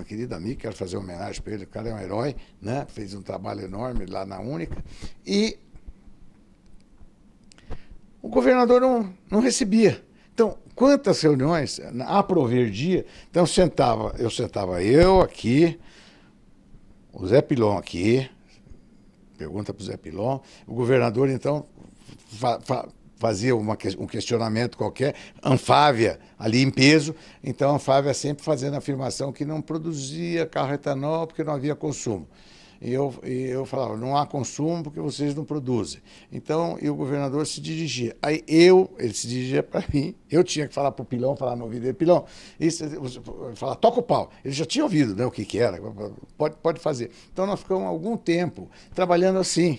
quero fazer uma homenagem para ele, o cara é um herói, né? Fez um trabalho enorme lá na Única. E o governador não recebia. Então, quantas reuniões, a prover dia, então eu sentava aqui, o Zé Pilon aqui, pergunta para o Zé Pilon, o governador, então, fazia um questionamento qualquer, Anfávia ali em peso, então a Anfávia sempre fazendo a afirmação que não produzia carro etanol porque não havia consumo. E eu falava, não há consumo porque vocês não produzem. Então, e o governador se dirigia. Aí ele se dirigia para mim, eu tinha que falar para o Pilão, falar no ouvido dele, Pilão, falar, toca o pau. Ele já tinha ouvido, né, o que era, pode fazer. Então, nós ficamos algum tempo trabalhando assim.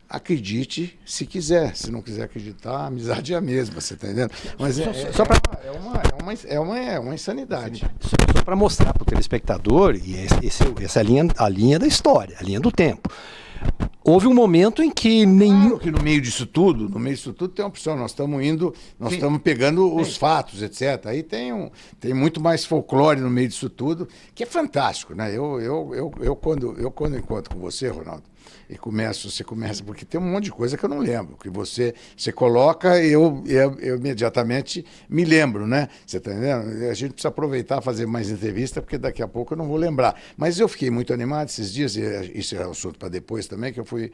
Acredite se quiser, se não quiser acreditar, a amizade é a mesma, você está entendendo? Mas é uma insanidade.
Só para mostrar para o telespectador, e essa é a linha da história, a linha do tempo. Houve um momento em que nenhum...
Claro que no meio disso tudo tem uma opção, nós estamos pegando os fatos, etc. Aí tem muito mais folclore no meio disso tudo, que é fantástico, né? Eu quando encontro com você, Ronaldo, e você começa, porque tem um monte de coisa que eu não lembro, que você coloca e eu imediatamente me lembro, né? Você está entendendo? A gente precisa aproveitar, fazer mais entrevista, porque daqui a pouco eu não vou lembrar. Mas eu fiquei muito animado esses dias, e isso é um assunto para depois também, que eu fui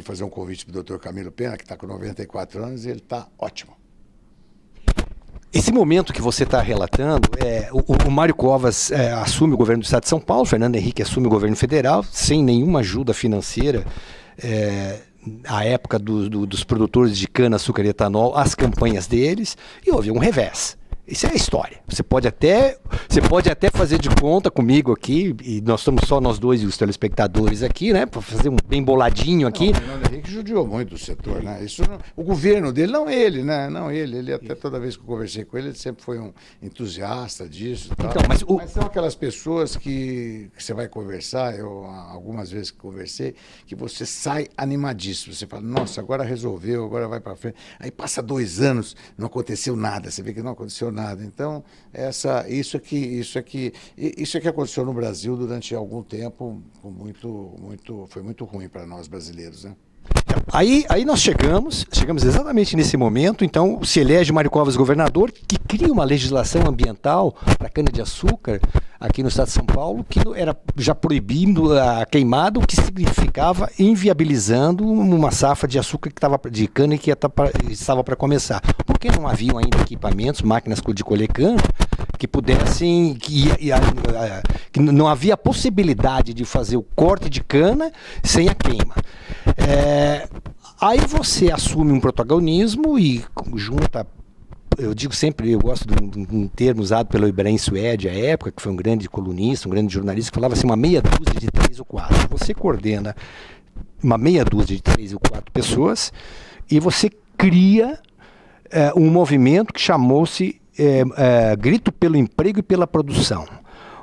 fazer um convite para o Dr. Camilo Pena, que está com 94 anos, e ele está ótimo.
Esse momento que você está relatando, o Mário Covas assume o governo do Estado de São Paulo, Fernando Henrique assume o governo federal, sem nenhuma ajuda financeira, à época dos produtores de cana-açúcar e etanol, as campanhas deles, e houve um revés. Isso é a história. Você pode até fazer de conta comigo aqui, e nós estamos só nós dois e os telespectadores aqui, né? Para fazer um bem boladinho aqui.
O Fernando Henrique judiou muito do setor, né? O governo dele, não ele, né? Não ele. Ele até toda vez que eu conversei com ele, ele sempre foi um entusiasta disso. Tal.
Então,
mas são aquelas pessoas que você vai conversar, eu algumas vezes que conversei, que você sai animadíssimo. Você fala, nossa, agora resolveu, agora vai para frente. Aí passa 2 anos, não aconteceu nada. Você vê que não aconteceu nada. Então, isso é que aconteceu no Brasil durante algum tempo, foi muito ruim para nós brasileiros, né?
Aí nós chegamos exatamente nesse momento, então se elege Mário Covas governador, que cria uma legislação ambiental para cana-de-açúcar aqui no estado de São Paulo, que era já proibindo a queimada, o que significava inviabilizando uma safra de açúcar de cana que estava para começar. Porque não haviam ainda equipamentos, máquinas de colher cana, que pudessem, que não havia possibilidade de fazer o corte de cana sem a queima. Aí você assume um protagonismo e junta, eu digo sempre, eu gosto de um termo usado pelo Ibrahim Suede à época, que foi um grande colunista, um grande jornalista, que falava assim, uma meia dúzia de 3 ou 4. Você coordena uma meia dúzia de 3 ou 4 pessoas e você cria um movimento que chamou-se Grito pelo Emprego e pela Produção,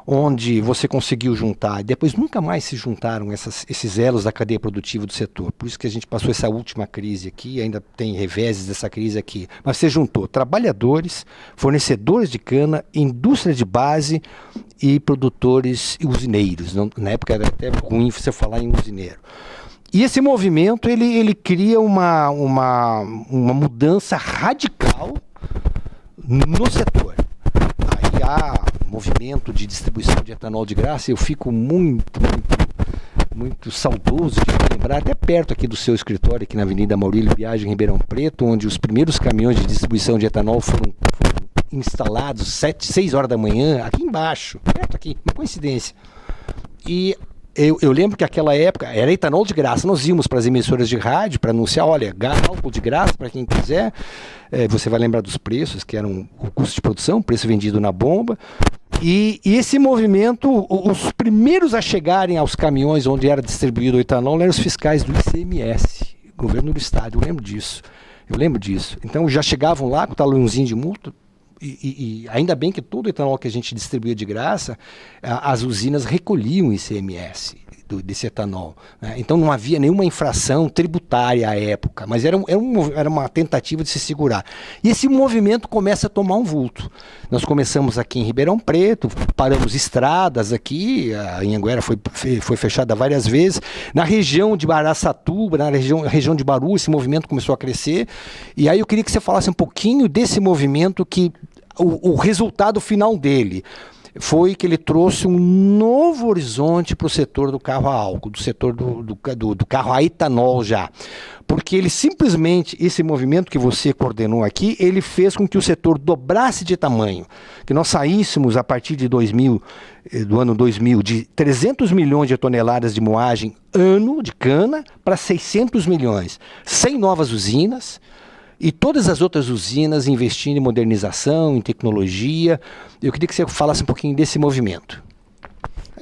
onde você conseguiu juntar, e depois nunca mais se juntaram esses elos da cadeia produtiva do setor. Por isso que a gente passou essa última crise aqui, ainda tem reveses dessa crise aqui. Mas você juntou trabalhadores, fornecedores de cana, indústria de base e produtores e usineiros. Na época era até ruim você falar em usineiro. E esse movimento, ele cria uma mudança radical no setor. Aí há movimento de distribuição de etanol de graça, eu fico muito saudoso de lembrar, até perto aqui do seu escritório, aqui na Avenida Maurílio Biagi, em Ribeirão Preto, onde os primeiros caminhões de distribuição de etanol foram instalados 6 horas da manhã, aqui embaixo, perto aqui, uma coincidência. E eu lembro que naquela época era etanol de graça. Nós íamos para as emissoras de rádio para anunciar, olha, álcool de graça para quem quiser. Você vai lembrar dos preços, que eram o custo de produção, preço vendido na bomba. E esse movimento, os primeiros a chegarem aos caminhões onde era distribuído o etanol eram os fiscais do ICMS, governo do estado, eu lembro disso. Então já chegavam lá com o talãozinho de multa. E ainda bem que todo o etanol que a gente distribuía de graça, as usinas recolhiam o ICMS desse etanol, né? Então não havia nenhuma infração tributária à época, mas era uma tentativa de se segurar. E esse movimento começa a tomar um vulto. Nós começamos aqui em Ribeirão Preto, paramos estradas aqui, a Anhanguera foi fechada várias vezes. Na região de Araçatuba, na região de Baru, esse movimento começou a crescer. E aí eu queria que você falasse um pouquinho desse movimento, que o resultado final dele foi que ele trouxe um novo horizonte para o setor do carro a álcool, do setor do carro a etanol já. Porque ele simplesmente, esse movimento que você coordenou aqui, ele fez com que o setor dobrasse de tamanho. Que nós saíssemos a partir de do ano 2000, de 300 milhões de toneladas de moagem ano de cana para 600 milhões. 100 novas usinas. E todas as outras usinas investindo em modernização, em tecnologia. Eu queria que você falasse um pouquinho desse movimento.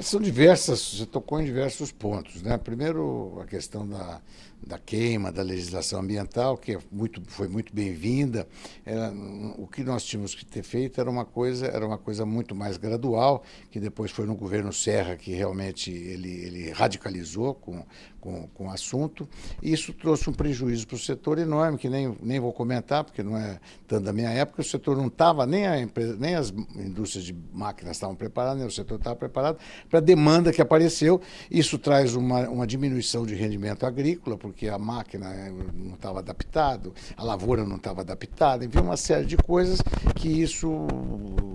São diversas, você tocou em diversos pontos, né? Primeiro, a questão da queima, da legislação ambiental, que foi muito bem-vinda. O que nós tínhamos que ter feito era uma coisa muito mais gradual, que depois foi no governo Serra que realmente ele radicalizou com o assunto. E isso trouxe um prejuízo para o setor enorme, que nem vou comentar, porque não é tanto da minha época. O setor não estava, nem as indústrias de máquinas estavam preparadas, nem o setor estava preparado para a demanda que apareceu. Isso traz uma diminuição de rendimento agrícola, porque a máquina não estava adaptada, a lavoura não estava adaptada, enfim, uma série de coisas que isso,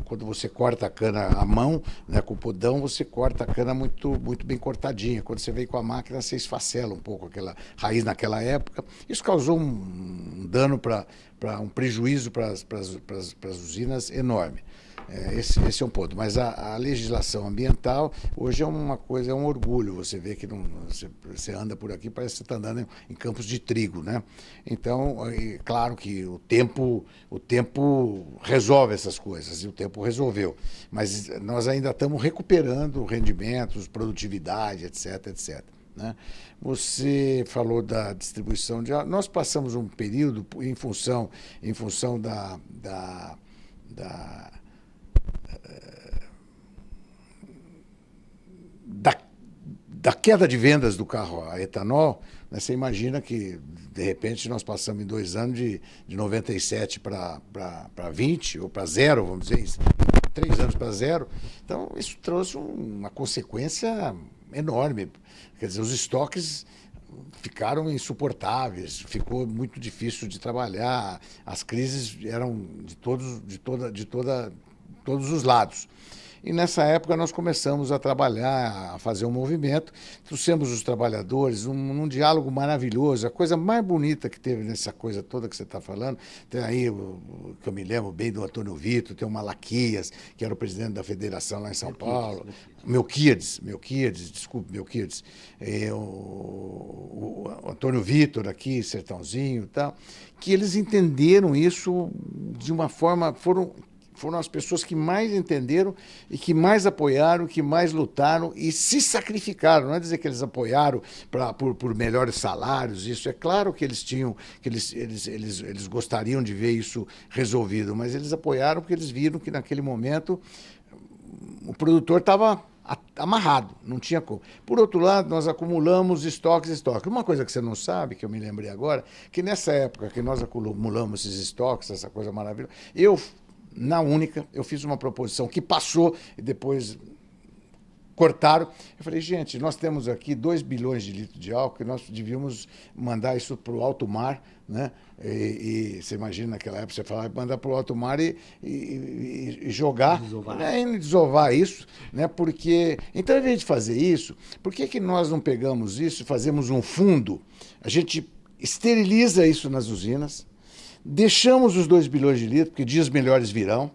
quando você corta a cana à mão, né, com o podão, você corta a cana muito, muito bem cortadinha. Quando você vem com a máquina, você esfacela um pouco aquela raiz naquela época. Isso causou um dano, um prejuízo para as usinas enorme. Esse é um ponto. Mas a legislação ambiental hoje é uma coisa, é um orgulho. Você vê que você anda por aqui, parece que você está andando em campos de trigo, né? Então, claro que o tempo resolve essas coisas, e o tempo resolveu. Mas nós ainda estamos recuperando rendimentos, produtividade, etc, etc. Né? Você falou da distribuição de água. Nós passamos um período em função da queda de vendas do carro a etanol, né? Você imagina que, de repente, nós passamos em 2 anos de 97 para 20, ou para 0, vamos dizer isso, 3 anos para 0. Então, isso trouxe uma consequência enorme. Quer dizer, os estoques ficaram insuportáveis, ficou muito difícil de trabalhar, as crises eram de todos os lados. E nessa época nós começamos a trabalhar, a fazer um movimento, trouxemos os trabalhadores, num diálogo maravilhoso, a coisa mais bonita que teve nessa coisa toda que você está falando. Tem aí, que eu me lembro bem do Antônio Vitor, tem o Malaquias, que era o presidente da federação lá em São Paulo. Melquiades, o Antônio Vitor aqui, Sertãozinho e tal, que eles entenderam isso de uma forma, foram as pessoas que mais entenderam e que mais apoiaram, que mais lutaram e se sacrificaram. Não é dizer que eles apoiaram por melhores salários, isso é claro que eles tinham, que eles gostariam de ver isso resolvido, mas eles apoiaram porque eles viram que naquele momento o produtor estava amarrado, não tinha como. Por outro lado, nós acumulamos estoques. Uma coisa que você não sabe, que eu me lembrei agora, que nessa época que nós acumulamos esses estoques, essa coisa maravilhosa, na Única, eu fiz uma proposição que passou e depois cortaram. Eu falei, gente, nós temos aqui 2 bilhões de litros de álcool e nós devíamos mandar isso para o alto mar, né? E você imagina naquela época, você falava, mandar para o alto mar e jogar, desovar isso, né? Porque, então, ao invés de fazer isso, por que nós não pegamos isso e fazemos um fundo? A gente esteriliza isso nas usinas, deixamos os 2 bilhões de litros, porque dias melhores virão,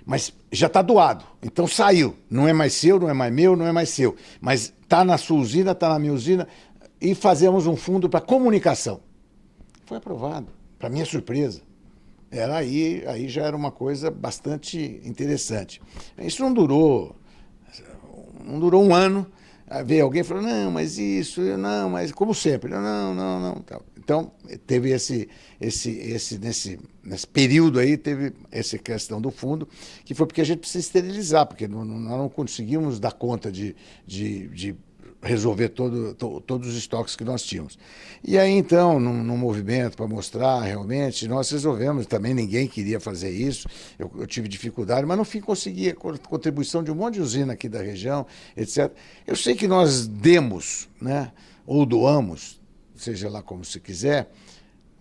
mas já está doado, então saiu. Não é mais seu, não é mais meu, não é mais seu. Mas está na sua usina, está na minha usina, e fazemos um fundo para comunicação. Foi aprovado, para minha surpresa. Aí já era uma coisa bastante interessante. Isso não durou um ano. Veio alguém e falou, não, mas isso, não, mas como sempre, não. Então, teve nesse período aí, teve essa questão do fundo, que foi porque a gente precisa esterilizar, porque nós não conseguimos dar conta de resolver todos os estoques que nós tínhamos. E aí, então, num movimento para mostrar realmente, nós resolvemos, também ninguém queria fazer isso, eu tive dificuldade, mas no fim consegui a contribuição de um monte de usina aqui da região, etc. Eu sei que nós demos, né, ou doamos, seja lá como se quiser,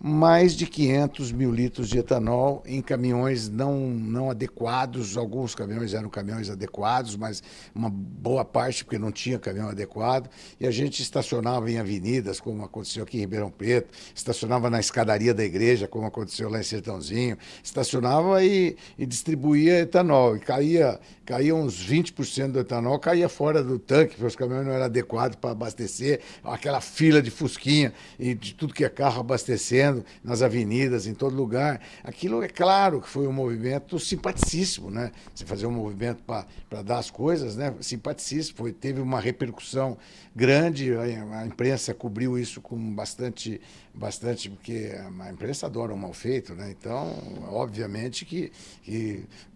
mais de 500 mil litros de etanol em caminhões não adequados. Alguns caminhões eram caminhões adequados, mas uma boa parte porque não tinha caminhão adequado. E a gente estacionava em avenidas, como aconteceu aqui em Ribeirão Preto, estacionava na escadaria da igreja, como aconteceu lá em Sertãozinho, estacionava e distribuía etanol. E caía uns 20% do etanol, caía fora do tanque, porque os caminhões não eram adequados para abastecer, aquela fila de fusquinha e de tudo que é carro abastecendo nas avenidas, em todo lugar. Aquilo, é claro, que foi um movimento simpaticíssimo, né? Você fazer um movimento para dar as coisas, né? Simpaticíssimo, teve uma repercussão grande, a imprensa cobriu isso com bastante, porque a imprensa adora um mal feito, né? Então, obviamente que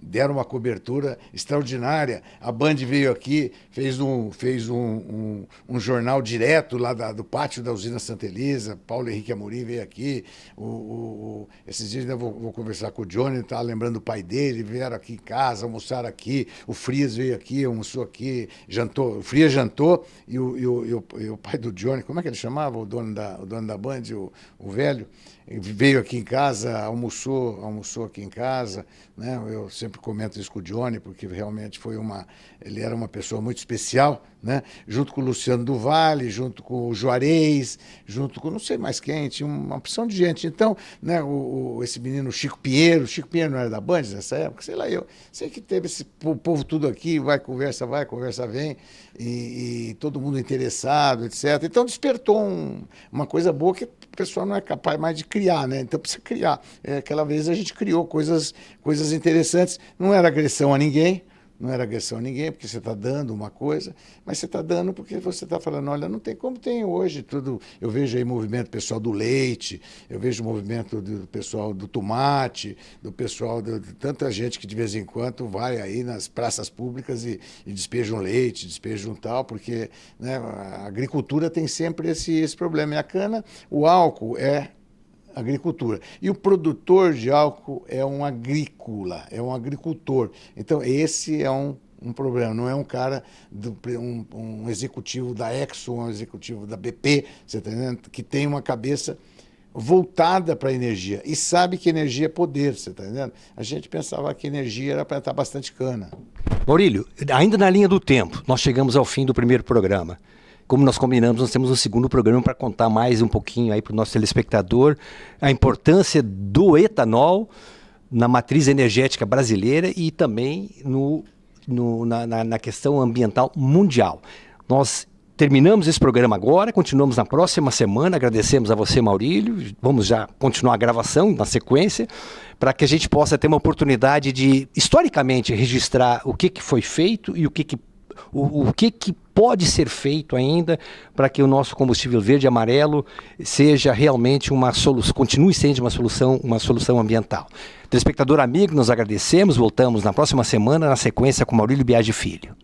deram uma cobertura extraordinária. A Band veio aqui, fez um jornal direto lá do pátio da usina Santa Elisa, Paulo Henrique Amorim veio aqui, esses dias eu vou conversar com o Johnny, estava lembrando do pai dele, vieram aqui em casa, almoçaram aqui, o Frias veio aqui, almoçou aqui, jantou, o Frias jantou, e o pai do Johnny, como é que ele chamava, o dono da Band, o velho, veio aqui em casa, almoçou aqui em casa, né? Eu sempre comento isso com o Johnny, porque realmente ele era uma pessoa muito especial, né? Junto com o Luciano do Vale, junto com o Juarez, junto com não sei mais quem, tinha uma opção de gente. Então, né, esse menino Chico Pinheiro não era da Band nessa época, sei lá, eu sei que teve esse povo tudo aqui, conversa vem, e todo mundo interessado, etc. Então despertou uma coisa boa que o pessoal não é capaz mais de criar, né? Então precisa criar. Aquela vez a gente criou coisas interessantes. Não era agressão a ninguém, porque você está dando uma coisa, mas você está dando porque você está falando, olha, não tem como tem hoje tudo. Eu vejo aí movimento pessoal do leite, eu vejo movimento do pessoal do tomate, do pessoal de tanta gente que de vez em quando vai aí nas praças públicas e despejam leite, despejam tal, porque, né, a agricultura tem sempre esse problema. E a cana, o álcool é agricultura. E o produtor de álcool é um agrícola, é um agricultor. Então, esse é um problema. Não é um cara, um executivo da Exxon, um executivo da BP, você tá entendendo? Que tem uma cabeça voltada para a energia e sabe que energia é poder, você está entendendo? A gente pensava que energia era para estar bastante cana.
Maurílio, ainda na linha do tempo, nós chegamos ao fim do primeiro programa. Como nós combinamos, nós temos um segundo programa para contar mais um pouquinho aí para o nosso telespectador a importância do etanol na matriz energética brasileira e também na questão ambiental mundial. Nós terminamos esse programa agora, continuamos na próxima semana, agradecemos a você, Maurílio, vamos já continuar a gravação na sequência, para que a gente possa ter uma oportunidade de, historicamente, registrar o que foi feito e o que pode ser feito ainda para que o nosso combustível verde e amarelo seja realmente uma solução, continue sendo uma solução ambiental. Telespectador amigo, nós agradecemos, voltamos na próxima semana, na sequência com Maurílio Biagi Filho.